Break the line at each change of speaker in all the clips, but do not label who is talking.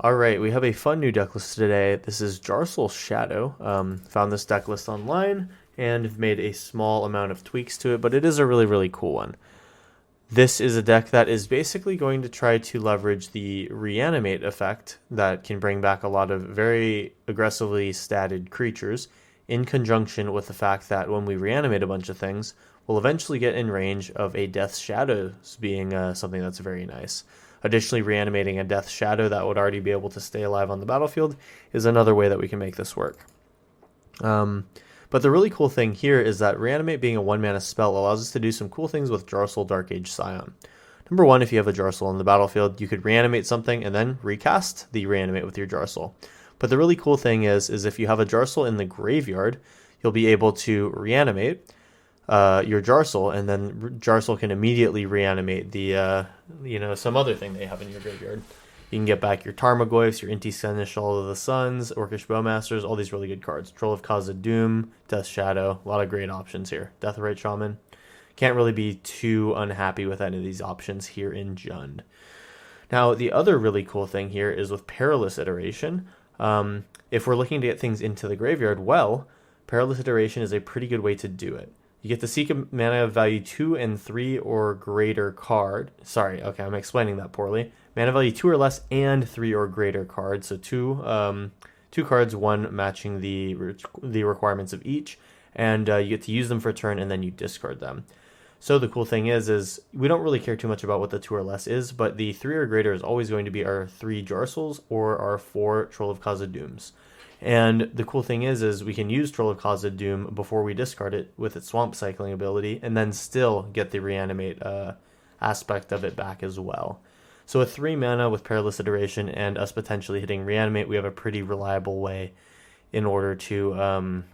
Alright, we have a fun new deck list today. This is Jarcel's Shadow. Found this deck list online and have made a small amount of tweaks to it, but it is a really cool one. This is a deck that is basically going to try to leverage the reanimate effect that can bring back a lot of very aggressively statted creatures in conjunction with the fact that when we reanimate a bunch of things, we'll eventually get in range of a Death's Shadows being something that's very nice. Additionally, reanimating a Death Shadow that would already be able to stay alive on the battlefield is another way that we can make this work. But the really cool thing here is that Reanimate being a 1-mana spell allows us to do some cool things with Jarcel Darkage Scion. Number one, if you have a Jarcel on the battlefield, you could reanimate something and then recast the reanimate with your Jarcel. But the really cool thing is if you have a Jarcel in the graveyard, you'll be able to reanimate your Jarcel, and then Jarcel can immediately reanimate the some other thing they have in your graveyard. You can get back your Tarmogoyfs, your Inti Seneschal of the Suns, Orcish Bowmasters, all these really good cards. Troll of Khazad-dûm, Death Shadow, a lot of great options here. Deathrite Shaman. Can't really be too unhappy with any of these options here in Jund. Now, the other really cool thing here is with Perilous Iteration. If we're looking to get things into the graveyard, well, Perilous Iteration is a pretty good way to do it. You get to seek a mana of value 2 and 3 or greater card. Sorry, okay, I'm explaining that poorly. Mana value 2 or less and 3 or greater cards. So two cards, one matching the requirements of each, and you get to use them for a turn and then you discard them. So the cool thing is we don't really care too much about what the 2 or less is, but the 3 or greater is always going to be our 3 Jarcels or our 4 Troll of Khazad-dûms. And the cool thing is we can use Troll of Khazad-dûm before we discard it with its Swamp Cycling ability, and then still get the reanimate aspect of it back as well. So with 3 mana with Perilous Iteration and us potentially hitting reanimate, we have a pretty reliable way in order to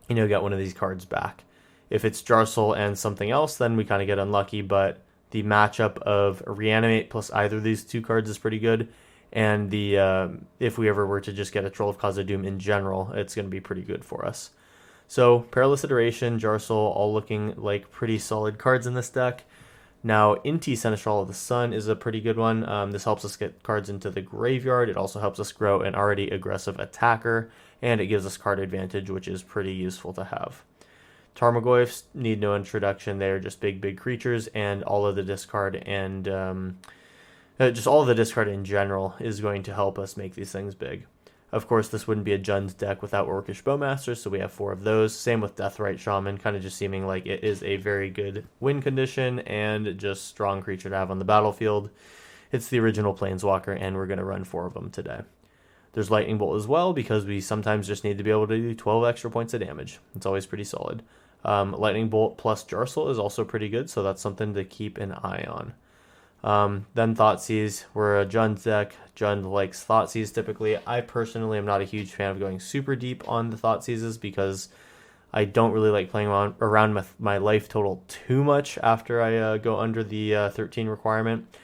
get one of these cards back. If it's Jarcel and something else, then we kind of get unlucky, but the matchup of reanimate plus either of these 2 cards is pretty good. And if we ever were to just get a Troll of Khazad-dûm in general, it's going to be pretty good for us. So Perilous Iteration, Jarcel, all looking like pretty solid cards in this deck. Now, Inti Seneschal of the Sun is a pretty good one. This helps us get cards into the graveyard. It also helps us grow an already aggressive attacker, and it gives us card advantage, which is pretty useful to have. Tarmogoyfs need no introduction. They're just big creatures, and all of the discard and just all of the discard in general is going to help us make these things big. Of course, this wouldn't be a Jund deck without Orcish Bowmasters, so we have 4 of those. Same with Deathrite Shaman, kind of just seeming like it is a very good win condition and just strong creature to have on the battlefield. It's the original Planeswalker, and we're going to run 4 of them today. There's Lightning Bolt as well, because we sometimes just need to be able to do 12 extra points of damage. It's always pretty solid. Lightning Bolt plus Jarcel is also pretty good, so that's something to keep an eye on. Then Thoughtseize, we're a Jund deck. Jund likes Thoughtseize typically. I personally am not a huge fan of going super deep on the Thoughtseizes because I don't really like playing around with my life total too much after I go under the 13 requirement.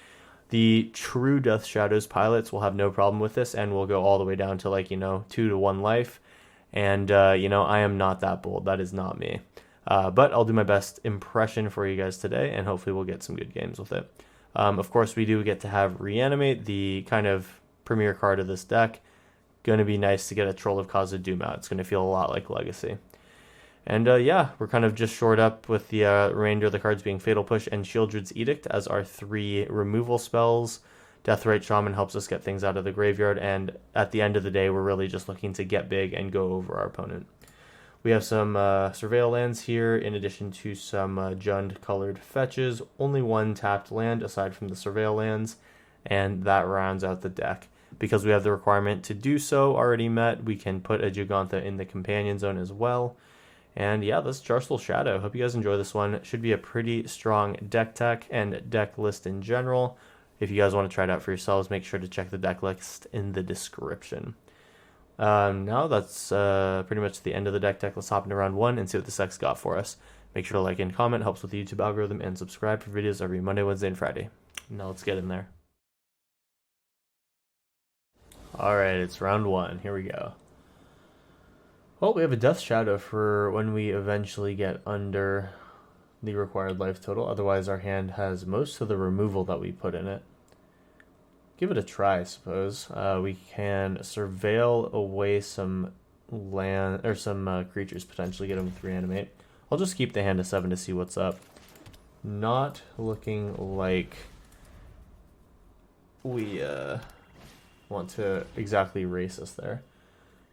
The true Death Shadows pilots will have no problem with this and will go all the way down to 2 to 1 life. And I am not that bold. That is not me. But I'll do my best impression for you guys today, and hopefully we'll get some good games with it. Of course, we do get to have Reanimate, the kind of premier card of this deck. Going to be nice to get a Troll of Khazad-dûm out. It's going to feel a lot like Legacy. And we're kind of just shored up with the remainder of the cards being Fatal Push and Sheoldred's Edict as our 3 removal spells. Deathrite Shaman helps us get things out of the graveyard, and at the end of the day, we're really just looking to get big and go over our opponent. We have some Surveil lands here, in addition to some Jund-colored fetches. Only 1 tapped land aside from the Surveil lands, and that rounds out the deck. Because we have the requirement to do so already met, we can put a Jugantha in the Companion Zone as well. And yeah, that's Jarcel's Shadow. Hope you guys enjoy this one. It should be a pretty strong deck tech and deck list in general. If you guys want to try it out for yourselves, make sure to check the deck list in the description. Now that's pretty much the end of the deck tech. Let's hop into round 1 and see what this deck's got for us. Make sure to like and comment, helps with the YouTube algorithm, and subscribe for videos every Monday, Wednesday, and Friday. Now let's get in there. Alright, it's round 1. Here we go. Well, we have a Death Shadow for when we eventually get under the required life total. Otherwise, our hand has most of the removal that we put in it. give it a try, I suppose. We can surveil away some land or some creatures, potentially get them with reanimate. I'll just keep the hand of 7 to see what's up. Not looking like we want to exactly race us there.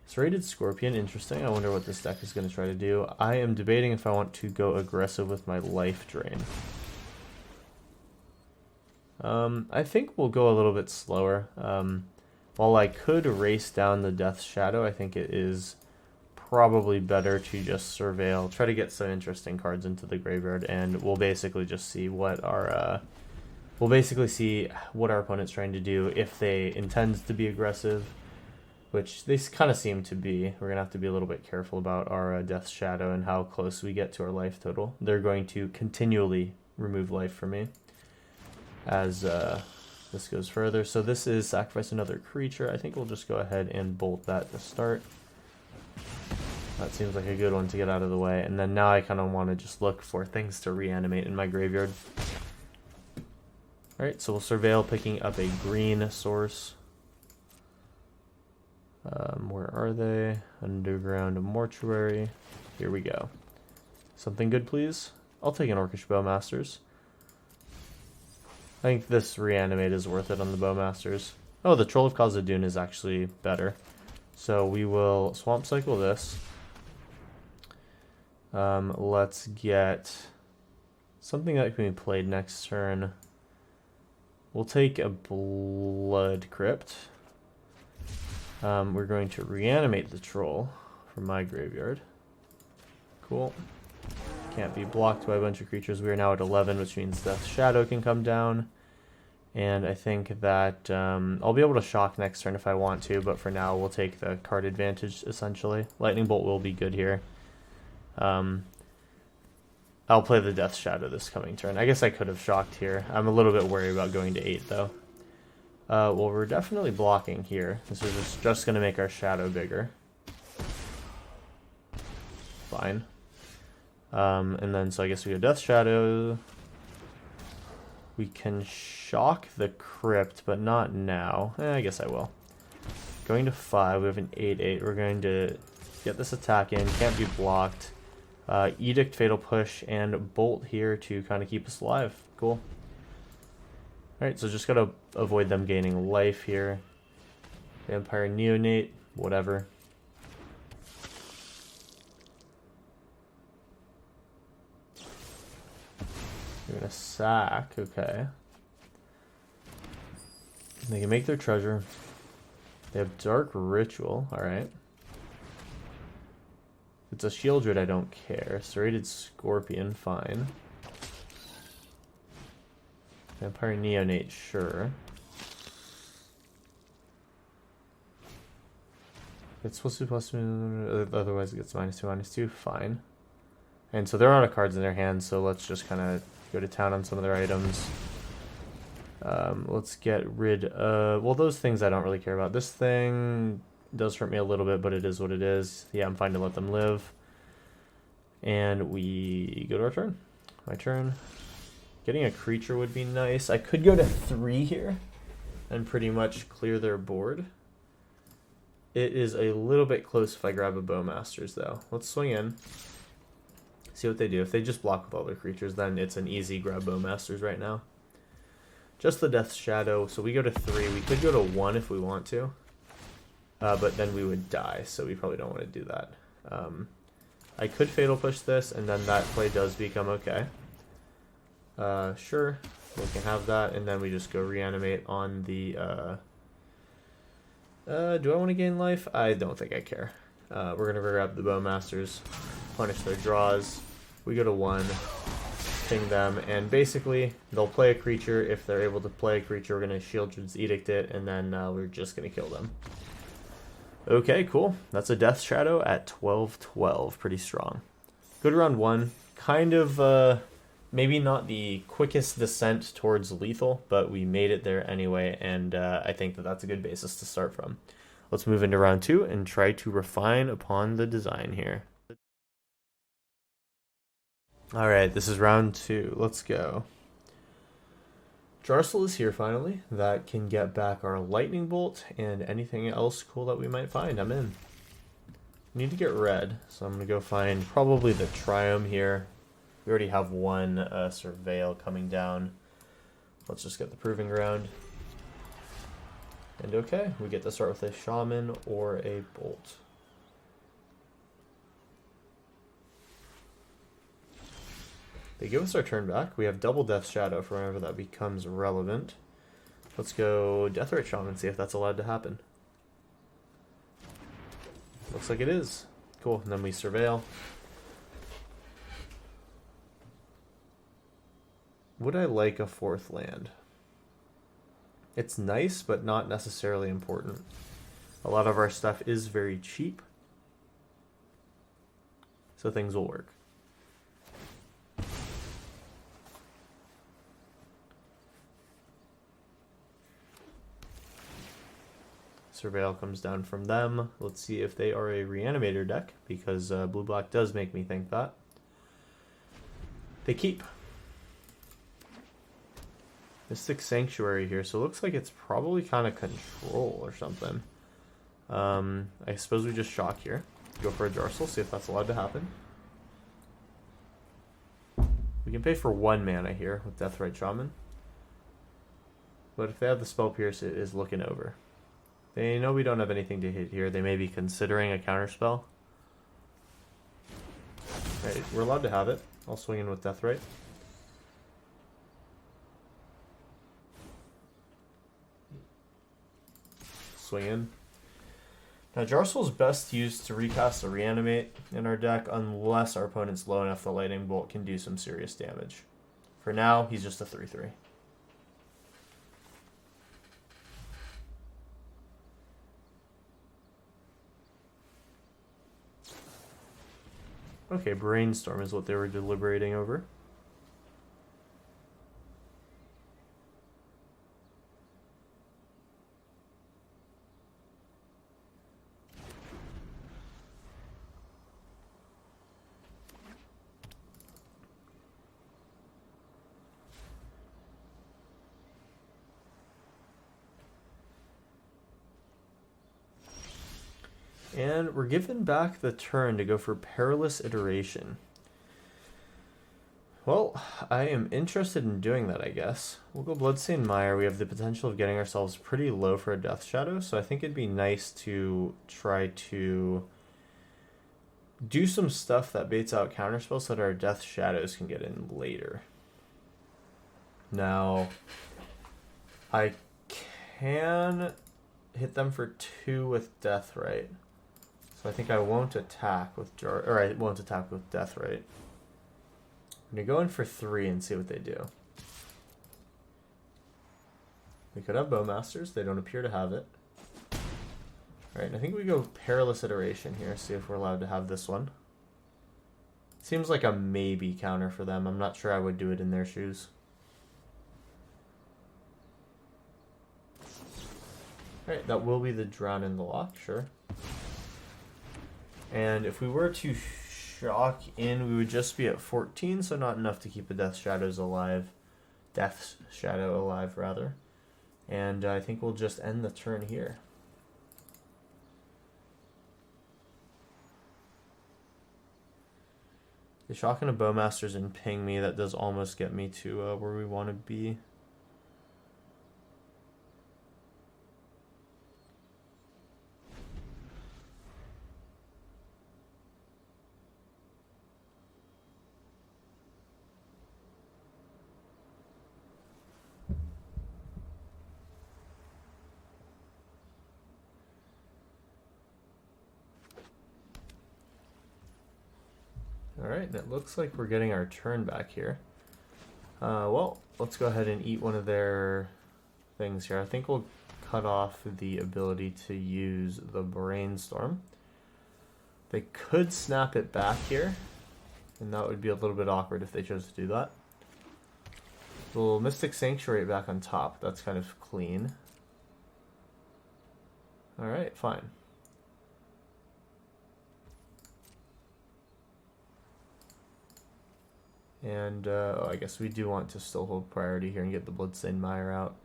Serrated Scorpion, interesting. I wonder what this deck is going to try to do. I am debating if I want to go aggressive with my life drain. I think we'll go a little bit slower. While I could race down the Death Shadow, I think it is probably better to just surveil, try to get some interesting cards into the graveyard, and we'll basically just see what our opponent's trying to do, if they intend to be aggressive, which they kind of seem to be. We're gonna have to be a little bit careful about our Death Shadow and how close we get to our life total. They're going to continually remove life from me as this goes further. So this is sacrifice another creature. I think we'll just go ahead and bolt that to start. That seems like a good one to get out of the way. And then now I kind of want to just look for things to reanimate in my graveyard. Alright, so we'll surveil, picking up a green source. Where are they? Underground mortuary. Here we go. Something good, please? I'll take an Orcish Bowmasters. I think this reanimate is worth it on the Bowmasters. Oh, the Troll of Khazad-dûn is actually better. So we will Swamp Cycle this. Let's get something that can be played next turn. We'll take a Blood Crypt. We're going to reanimate the Troll from my graveyard. Cool. Can't be blocked by a bunch of creatures. We are now at 11, which means Death Shadow can come down. And I think that I'll be able to shock next turn if I want to, but for now we'll take the card advantage, essentially. Lightning Bolt will be good here. I'll play the Death Shadow this coming turn. I guess I could have shocked here. I'm a little bit worried about going to 8, though. Well, we're definitely blocking here. This is just going to make our Shadow bigger. Fine. And then, so I guess we go Death Shadow. We can shock the Crypt, but not now. I guess I will. Going to 5, we have an 8/8. We're going to get this attack in, can't be blocked. Edict, Fatal Push, and Bolt here to kind of keep us alive. Cool. Alright, so just gotta avoid them gaining life here. Vampire Neonate, whatever. You're gonna sack, okay. They can make their treasure. They have Dark Ritual, alright. It's a Shieldred, I don't care. Serrated Scorpion, fine. Vampire Neonate, sure. It's supposed to be +2, otherwise it gets -2/-2, fine. And so they're out of cards in their hands, so let's just kind of go to town on some of their items. Let's get rid of... Well, those things I don't really care about. This thing does hurt me a little bit, but it is what it is. Yeah, I'm fine to let them live. And we go to our turn. My turn. Getting a creature would be nice. I could go to 3 here and pretty much clear their board. It is a little bit close if I grab a Bowmasters, though. Let's swing in. See what they do. If they just block with all their creatures, then it's an easy grab Bowmasters right now. Just the Death Shadow. So we go to 3. We could go to 1 if we want to. But then we would die, so we probably don't want to do that. I could Fatal Push this, and then that play does become okay. Sure, we can have that, and then we just go reanimate on the... do I want to gain life? I don't think I care. We're going to grab the Bowmasters, punish their draws. We go to 1, ping them, and basically they'll play a creature. If they're able to play a creature, we're going to Shieldred's Edict it, and then we're just going to kill them. Okay, cool. That's a Death Shadow at 12/12. Pretty strong. Good round 1. Kind of, maybe not the quickest descent towards lethal, but we made it there anyway, and I think that that's a good basis to start from. Let's move into round 2 and try to refine upon the design here. Alright, this is round 2. Let's go. Jarsel is here finally. That can get back our lightning bolt and anything else cool that we might find. I'm in. We need to get red, so I'm gonna go find probably the Triome here. We already have one Surveil coming down. Let's just get the Proving Ground. And okay, we get to start with a Shaman or a Bolt. They give us our turn back. We have double Death Shadow for whenever that becomes relevant. Let's go Deathrite Shaman, see if that's allowed to happen. Looks like it is. Cool, and then we Surveil. Would I like a 4th land? It's nice, but not necessarily important. A lot of our stuff is very cheap, so things will work. Surveil comes down from them. Let's see if they are a Reanimator deck, because blue-black does make me think that. They keep. Mystic Sanctuary here, so it looks like it's probably kind of control or something. I suppose we just shock here. Go for a Jarsel, see if that's allowed to happen. We can pay for 1 mana here with Deathrite Shaman. But if they have the Spell Pierce, it is looking over. They know we don't have anything to hit here. They may be considering a counterspell. Right, we're allowed to have it. I'll swing in with Deathrite. Swing in. Now Jarsel is best used to recast a Reanimate in our deck unless our opponent's low enough the Lightning Bolt can do some serious damage. For now, he's just a 3/3. Okay, Brainstorm is what they were deliberating over. And we're given back the turn to go for Perilous Iteration. Well, I am interested in doing that, I guess. We'll go Bloodstained Mire. We have the potential of getting ourselves pretty low for a Death Shadow, so I think it'd be nice to try to do some stuff that baits out counterspells so that our Death Shadows can get in later. Now, I can hit them for 2 with Deathrite. So I think I won't attack with I won't attack with Deathrite. I'm gonna go in for 3 and see what they do. We could have Bowmasters, they don't appear to have it. Alright, I think we go Perilous Iteration here, see if we're allowed to have this one. Seems like a maybe counter for them. I'm not sure I would do it in their shoes. Alright, that will be the Drown in the Loch, sure. And if we were to shock in, we would just be at 14, so not enough to keep the Death Shadows alive. Death Shadow alive, rather. And I think we'll just end the turn here. The shock and a Bowmasters and ping me, that does almost get me to where we want to be. Alright, it looks like we're getting our turn back here. Well, let's go ahead and eat one of their things here. I think we'll cut off the ability to use the Brainstorm. They could snap it back here, and that would be a little bit awkward if they chose to do that. We'll Mystic Sanctuary back on top. That's kind of clean. Alright, fine. And I guess we do want to still hold priority here and get the Bloodstained Mire out.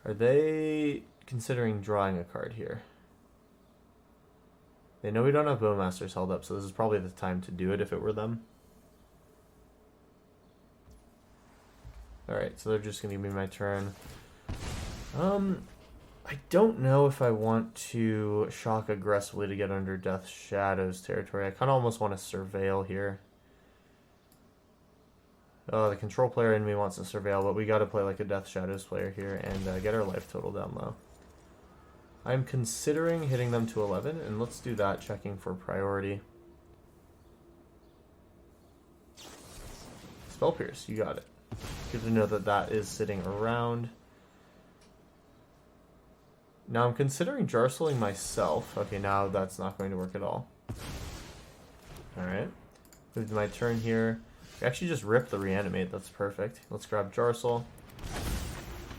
Are they considering drawing a card here? They know we don't have Bowmasters held up, so this is probably the time to do it if it were them. Alright, so they're just going to give me my turn. I don't know if I want to shock aggressively to get under Death Shadow's territory. I kind of almost want to surveil here. Oh, the control player in me wants to surveil, but we got to play like a Death Shadows player here and get our life total down low. I'm considering hitting them to 11, and let's do that, checking for priority. Spell Pierce, you got it. Good to know that that is sitting around. Now I'm considering Jarseling myself. Okay, now that's not going to work at all. Alright. Move to my turn here. We actually just rip the Reanimate. That's perfect. Let's grab Jarsel.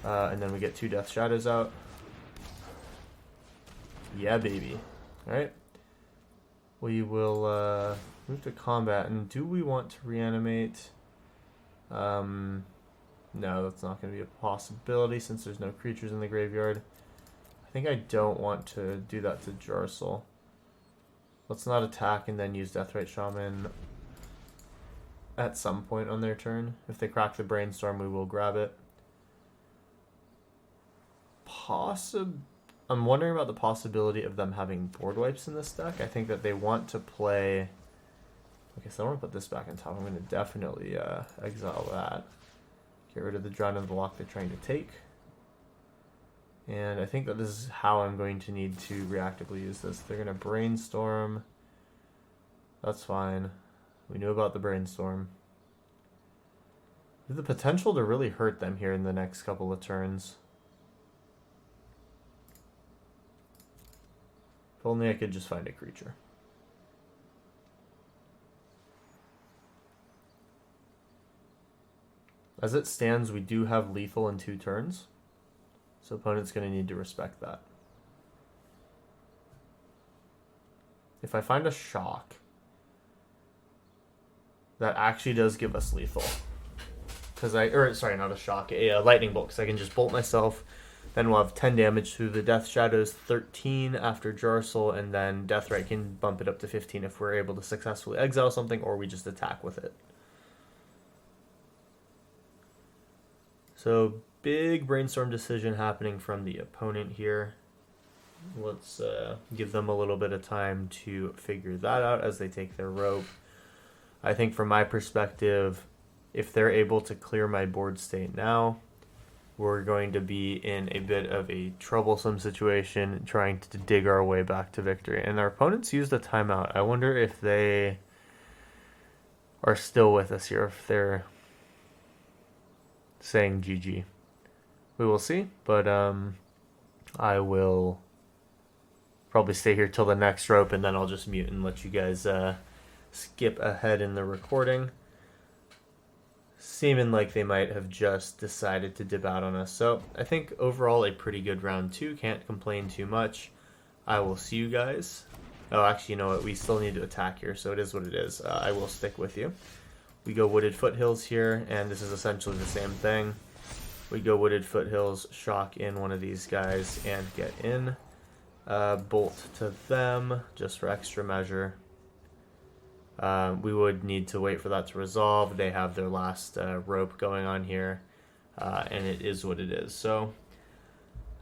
And then we get 2 Death Shadows out. Yeah, baby. Alright. We will move to combat. And do we want to reanimate? No, that's not going to be a possibility since there's no creatures in the graveyard. I think I don't want to do that to Jarsel. Let's not attack and then use Deathrite Shaman at some point on their turn. If they crack the Brainstorm, we will grab it. I'm wondering about the possibility of them having board wipes in this deck. I think that they want to play... Okay, so I want to put this back on top. I'm going to definitely exile that. Get rid of the Drown and the Lock they're trying to take. And I think that this is how I'm going to need to reactively use this. They're going to Brainstorm. That's fine. We knew about the Brainstorm. We have the potential to really hurt them here in the next couple of turns. If only I could just find a creature. As it stands, we do have lethal in 2 turns. So opponent's going to need to respect that. If I find a shock, that actually does give us lethal. Sorry, not a shock, a lightning bolt, because I can just bolt myself. Then we'll have 10 damage through the Death Shadows, 13 after Jarsel, and then Deathrite can bump it up to 15 if we're able to successfully exile something, or we just attack with it. So, big Brainstorm decision happening from the opponent here. Let's give them a little bit of time to figure that out as they take their rope. I think from my perspective, if they're able to clear my board state now, we're going to be in a bit of a troublesome situation trying to dig our way back to victory. And our opponents used a timeout. I wonder if they are still with us here, if they're saying GG. We will see, but I will probably stay here till the next rope, and then I'll just mute and let you guys skip ahead in the recording. Seeming like they might have just decided to dip out on us. So I think overall a pretty good round 2. Can't complain too much. I will see you guys. Oh, actually, you know what? We still need to attack here, so it is what it is. I will stick with you. We go Wooded Foothills here, and this is essentially the same thing. We go Wooded Foothills, shock in one of these guys, and get in. Bolt to them, just for extra measure. We would need to wait for that to resolve. They have their last rope going on here, and it is what it is. So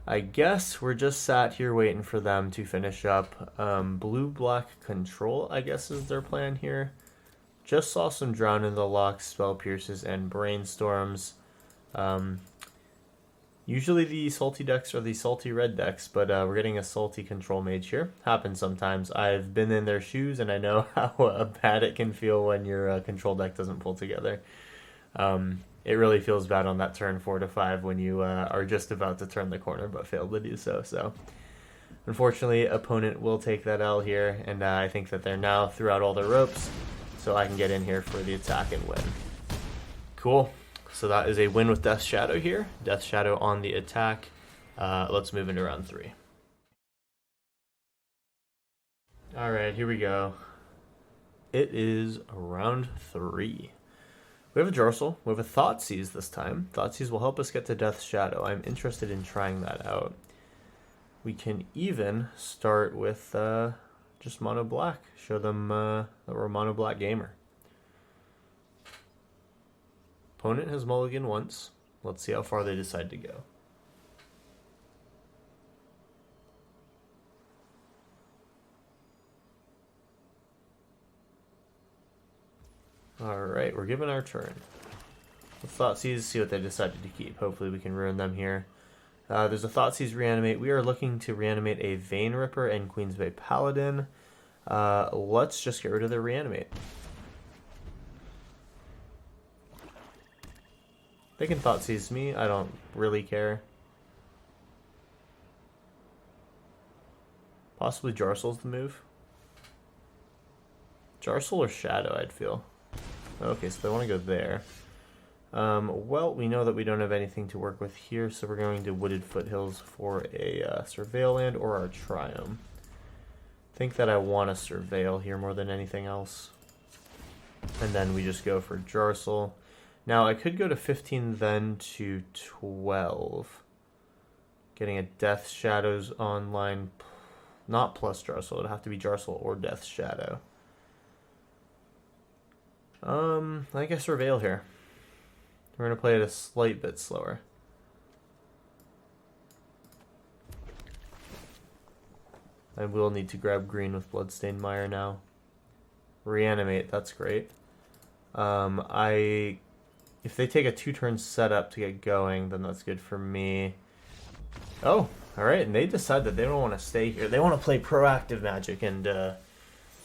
I guess we're just sat here waiting for them to finish up. Blue-black control, I guess, is their plan here. Just saw some Drown in the Lock, Spell Pierces, and Brainstorms. Usually the salty decks are the salty red decks, but we're getting a salty control mage here. Happens sometimes. I've been in their shoes, and I know how bad it can feel when your control deck doesn't pull together. It really feels bad on that turn 4 to 5 when you are just about to turn the corner but fail to do so. So, unfortunately, opponent will take that L here, and I think that they're now throughout all their ropes, so I can get in here for the attack and win. Cool. So that is a win with Death Shadow here. Death Shadow on the attack. Let's move into round 3. Alright, here we go. It is round 3. We have a Jarsel. We have a Thoughtseize this time. Thoughtseize will help us get to Death's Shadow. I'm interested in trying that out. We can even start with just mono black. Show them that we're a mono black gamer. Opponent has mulliganed once. Let's see how far they decide to go. Alright, we're given our turn. Let's Thoughtseize, see what they decided to keep. Hopefully we can ruin them here. There's a Thoughtseize reanimate. We are looking to reanimate a Vein Ripper and Queensbay Paladin. Let's just get rid of their reanimate. They can Thoughtseize me. I don't really care. Possibly Jarsel's the move. Jarsel or Shadow, I'd feel. Okay, so they want to go there. Well, we know that we don't have anything to work with here, so we're going to Wooded Foothills for a Surveil land or our Triome. I think that I want to Surveil here more than anything else. And then we just go for Jarsel. Now, I could go to 15 then to 12. Getting a Death Shadows online, not plus Jarsel. It'd have to be Jarsel or Death Shadow. I guess Surveil here. We're going to play it a slight bit slower. I will need to grab green with Bloodstained Mire now. Reanimate, that's great. If they take a 2-turn setup to get going, then that's good for me. Oh, alright, and they decide that they don't want to stay here. They want to play proactive Magic, and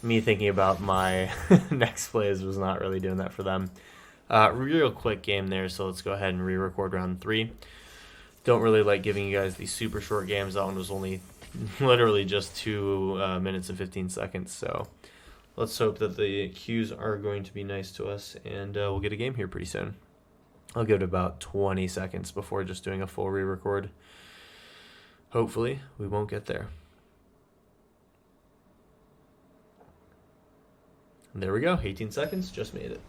me thinking about my next plays was not really doing that for them. Real quick game there, so let's go ahead and re-record round 3. Don't really like giving you guys these super short games. That one was only literally just 2 minutes and 15 seconds, so let's hope that the cues are going to be nice to us, and we'll get a game here pretty soon. I'll give it about 20 seconds before just doing a full re-record. Hopefully, we won't get there. And there we go, 18 seconds, just made it.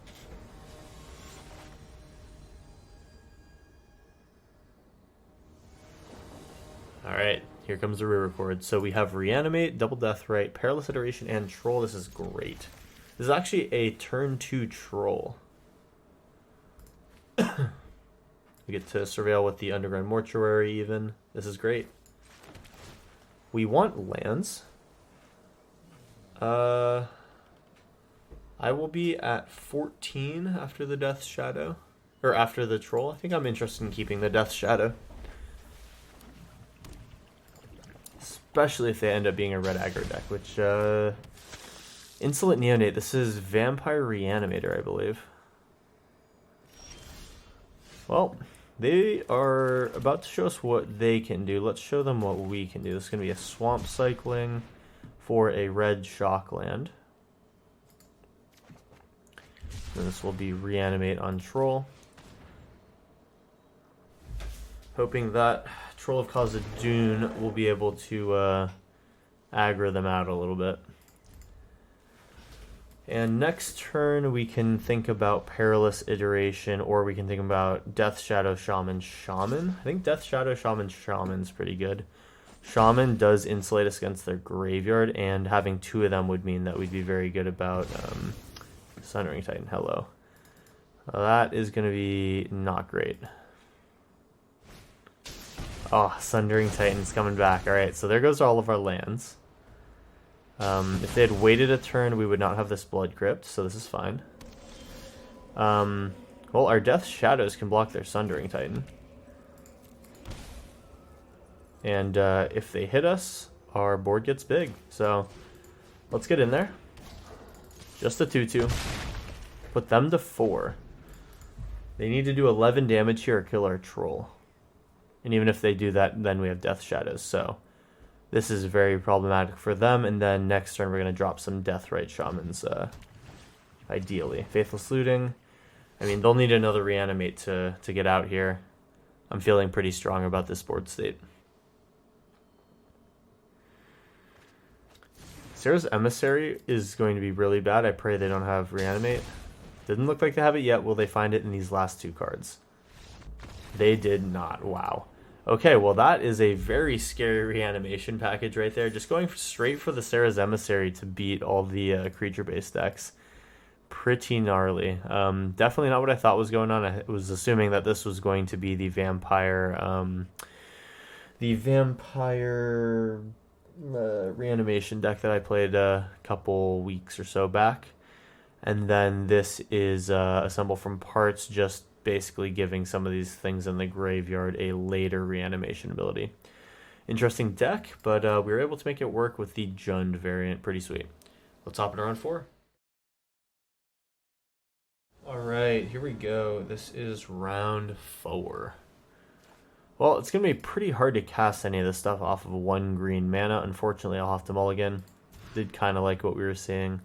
Alright, here comes the re-record. So we have Reanimate, Double Deathrite, Perilous Iteration, and Troll. This is great. This is actually a turn 2 Troll. We get to Surveil with the Underground Mortuary even. This is great. We want lands. I will be at 14 after the Death Shadow. Or after the Troll. I think I'm interested in keeping the Death Shadow. Especially if they end up being a red aggro deck, which, Insolent Neonate, this is Vampire Reanimator, I believe. Well, they are about to show us what they can do. Let's show them what we can do. This is going to be a Swamp Cycling for a red shock land. And this will be Reanimate on Troll. Hoping that Troll of Khazad-dûn will be able to aggro them out a little bit. And next turn we can think about Perilous Iteration, or we can think about Death Shadow Shaman Shaman. I think Death Shadow Shaman Shaman's pretty good. Shaman does insulate us against their graveyard, and having 2 of them would mean that we'd be very good about Sundering Titan. Hello. That is going to be not great. Oh, Sundering Titan's coming back. Alright, so there goes all of our lands. If they had waited a turn, we would not have this Blood Crypt, so this is fine. Well, our Death Shadows can block their Sundering Titan. And if they hit us, our board gets big. So let's get in there. Just a 2-2. Put them to 4. They need to do 11 damage here or kill our Troll. And even if they do that, then we have Death Shadows. So this is very problematic for them. And then next turn, we're going to drop some Deathrite Shamans, ideally. Faithless Looting. I mean, they'll need another Reanimate to get out here. I'm feeling pretty strong about this board state. Sarah's Emissary is going to be really bad. I pray they don't have Reanimate. Didn't look like they have it yet. Will they find it in these last two cards? They did not. Wow. Okay, well that is a very scary reanimation package right there. Just going straight for the Sarah's Emissary to beat all the creature-based decks. Pretty gnarly. Definitely not what I thought was going on. I was assuming that this was going to be the vampire reanimation deck that I played a couple weeks or so back. And then this is assemble from parts, just basically giving some of these things in the graveyard a later reanimation ability. Interesting deck, but we were able to make it work with the Jund variant. Pretty sweet. Let's hop in round 4. Alright, here we go. This is round 4. Well, it's going to be pretty hard to cast any of this stuff off of 1 green mana. Unfortunately, I'll have to mulligan. Did kind of like what we were seeing.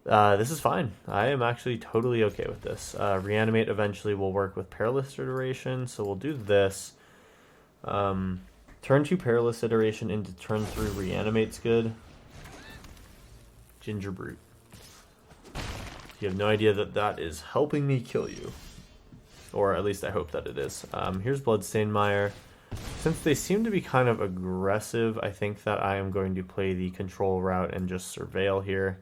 This is fine. I am actually totally okay with this. Reanimate eventually will work with Perilous Iteration, so we'll do this. Turn 2 Perilous Iteration into turn 3 Reanimate's good. Ginger Brute. You have no idea that that is helping me kill you. Or at least I hope that it is. Here's Bloodstained Mire. Since they seem to be kind of aggressive, I think that I am going to play the control route and just surveil here.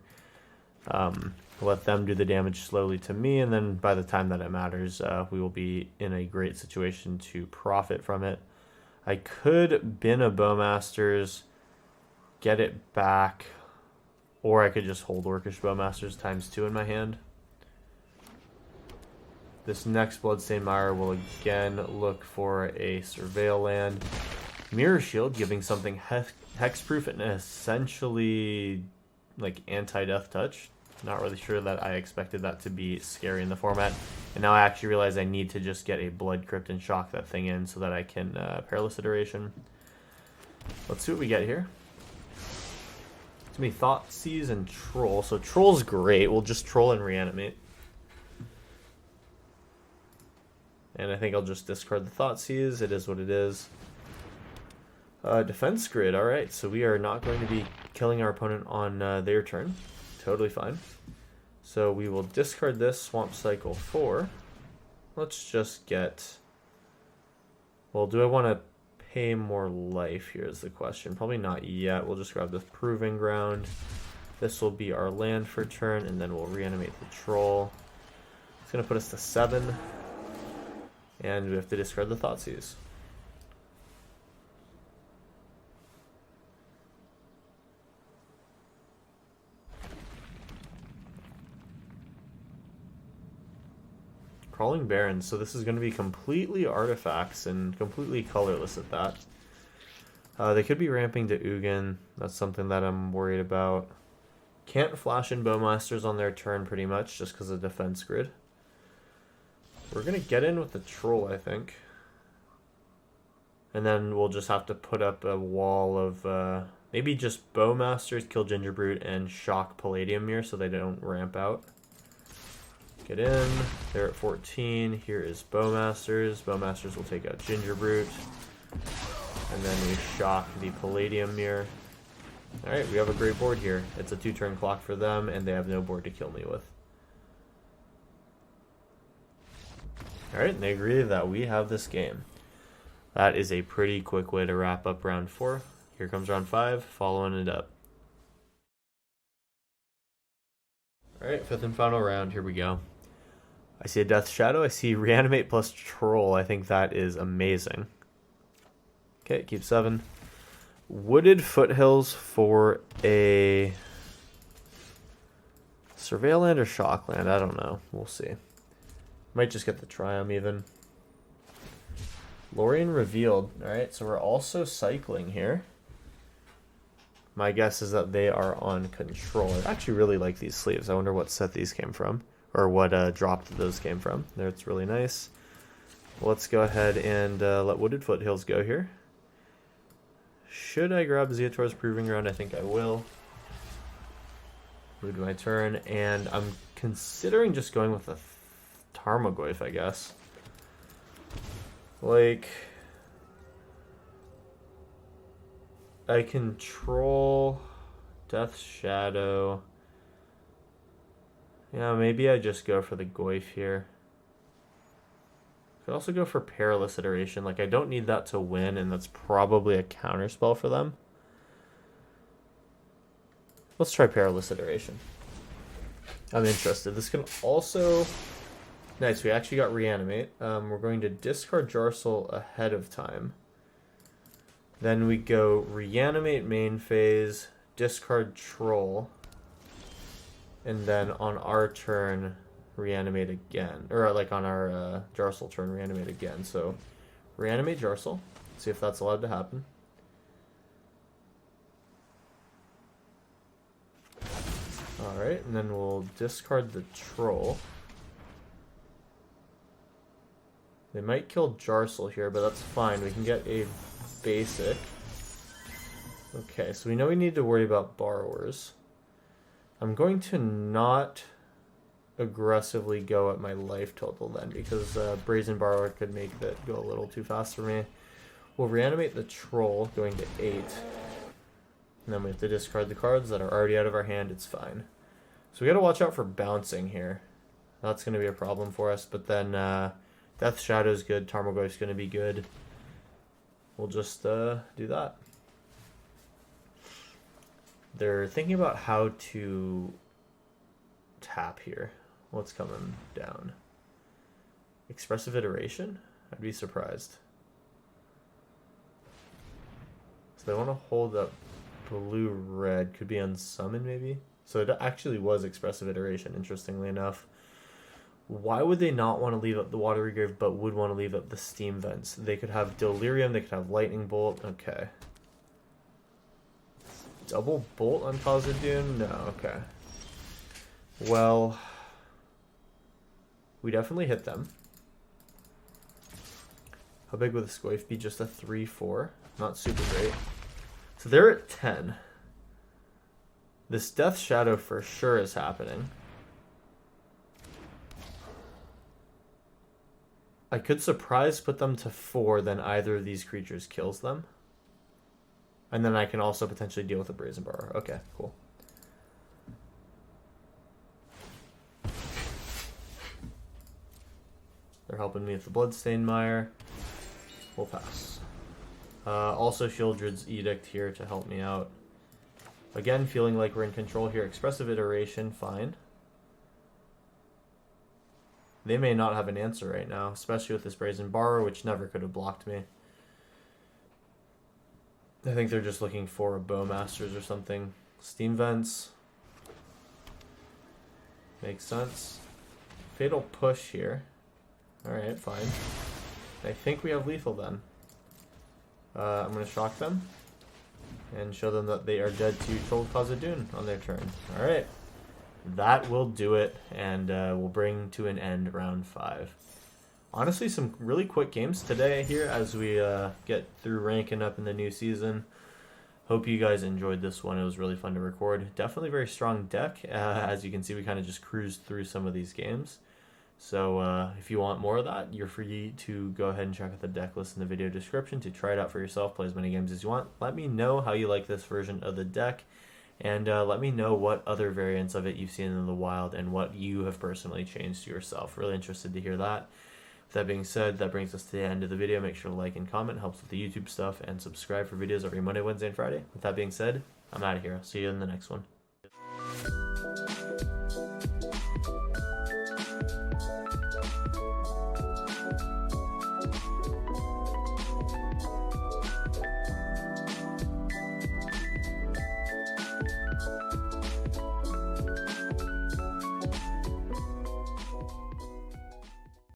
Let them do the damage slowly to me, and then by the time that it matters, we will be in a great situation to profit from it. I could bin a Bowmasters, get it back, or I could just hold Orcish Bowmasters ×2 in my hand. This next Bloodstained Mire will again look for a Surveil land. Mirror Shield, giving something hexproof and essentially like anti-death touch. Not really sure that I expected that to be scary in the format. And now I actually realize I need to just get a Blood Crypt and shock that thing in so that I can Perilous Iteration. Let's see what we get here. To me, Thoughtseize and Troll. So Troll's great. We'll just Troll and Reanimate. And I think I'll just discard the Thoughtseize. It is what it is. Defense Grid. Alright, so we are not going to be killing our opponent on their turn. Totally fine. So we will discard this, Swamp Cycle 4. Let's just get... Well, do I want to pay more life? Here's the question. Probably not yet. We'll just grab the Proving Ground. This will be our land for turn, and then we'll reanimate the Troll. It's going to put us to 7. And we have to discard the Thoughtseize. Crawling Barrens, so this is going to be completely artifacts and completely colorless at that. They could be ramping to Ugin. That's something that I'm worried about. Can't flash in Bowmasters on their turn pretty much just because of Defense Grid. We're going to get in with the Troll, I think. And then we'll just have to put up a wall of maybe just Bowmasters, kill Ginger Brute, and shock Palladium Mirror so they don't ramp out. Get in. They're at 14. Here is Bowmasters. Bowmasters will take out Ginger Brute. And then we shock the Palladium Mirror. Alright, we have a great board here. It's a 2-turn clock for them, and they have no board to kill me with. Alright, and they agree that we have this game. That is a pretty quick way to wrap up round 4. Here comes round 5, following it up. Alright, 5th and final round, here we go. I see a Death Shadow, I see Reanimate plus Troll. I think that is amazing. Okay, keep 7. Wooded Foothills for a Surveil land or Shock land, I don't know. We'll see. Might just get the Triumph even. Lorien Revealed. Alright, so we're also cycling here. My guess is that they are on control. I actually really like these sleeves. I wonder what set these came from. Or what drop those came from. There, it's really nice. Let's go ahead and let Wooded Foothills go here. Should I grab Zeator's Proving Ground? I think I will. Move to my turn. And I'm considering just going with a Tarmogoyf, I guess. Like... I control Death Shadow. Yeah, maybe I just go for the Goyf here. Could also go for Perilous Iteration. Like, I don't need that to win, and that's probably a counterspell for them. Let's try Perilous Iteration. I'm interested. This can also... Nice, we actually got Reanimate. We're going to discard Jarsel ahead of time. Then we go Reanimate main phase, discard Troll, and then on our turn, Reanimate again. Or like on our Jarsel turn, Reanimate again. So Reanimate Jarsel, see if that's allowed to happen. Alright, and then we'll discard the Troll. They might kill Jarsel here, but that's fine. We can get a basic. Okay, so we know we need to worry about borrowers. I'm going to not aggressively go at my life total then, because Brazen Borrower could make that go a little too fast for me. We'll reanimate the Troll, going to 8. And then we have to discard the cards that are already out of our hand. It's fine. So we got to watch out for bouncing here. That's going to be a problem for us, but then... Death Shadow is good. Tarmogoyf's going to be good. We'll just do that. They're thinking about how to tap here. What's coming down? Expressive Iteration? I'd be surprised. So they want to hold up blue-red. Could be unsummon maybe? So it actually was Expressive Iteration, interestingly enough. Why would they not want to leave up the Watery Grave but would want to leave up the Steam Vents? They could have Delirium, they could have Lightning Bolt. Okay. Double Bolt on Khazad-dûn? No, okay. Well, we definitely hit them. How big would the Scoif be? Just a 3-4. Not super great. So they're at 10. This Death Shadow for sure is happening. I could surprise put them to 4, then either of these creatures kills them. And then I can also potentially deal with a Brazen Borrower. Okay, cool. They're helping me with the Bloodstained Mire. We'll pass. Also Shieldred's Edict here to help me out. Again, feeling like we're in control here. Expressive Iteration, fine. They may not have an answer right now, especially with this Brazen Borrower, which never could have blocked me. I think they're just looking for a Bowmasters or something. Steam Vents. Makes sense. Fatal Push here. Alright, fine. I think we have lethal then. I'm going to shock them. And show them that they are dead to Troll Khazad-dûn on their turn. Alright. That will do it, and we'll bring to an end round 5. Honestly, some really quick games today here as we get through ranking up in the new season. Hope you guys enjoyed this one. It was really fun to record. Definitely very strong deck. As you can see, we kind of just cruised through some of these games. So if you want more of that, you're free to go ahead and check out the deck list in the video description to try it out for yourself, play as many games as you want. Let me know how you like this version of the deck. And let me know what other variants of it you've seen in the wild and what you have personally changed to yourself. Really interested to hear that. With that being said, that brings us to the end of the video. Make sure to like and comment. Helps with the YouTube stuff. And subscribe for videos every Monday, Wednesday, and Friday. With that being said, I'm out of here. I'll see you in the next one.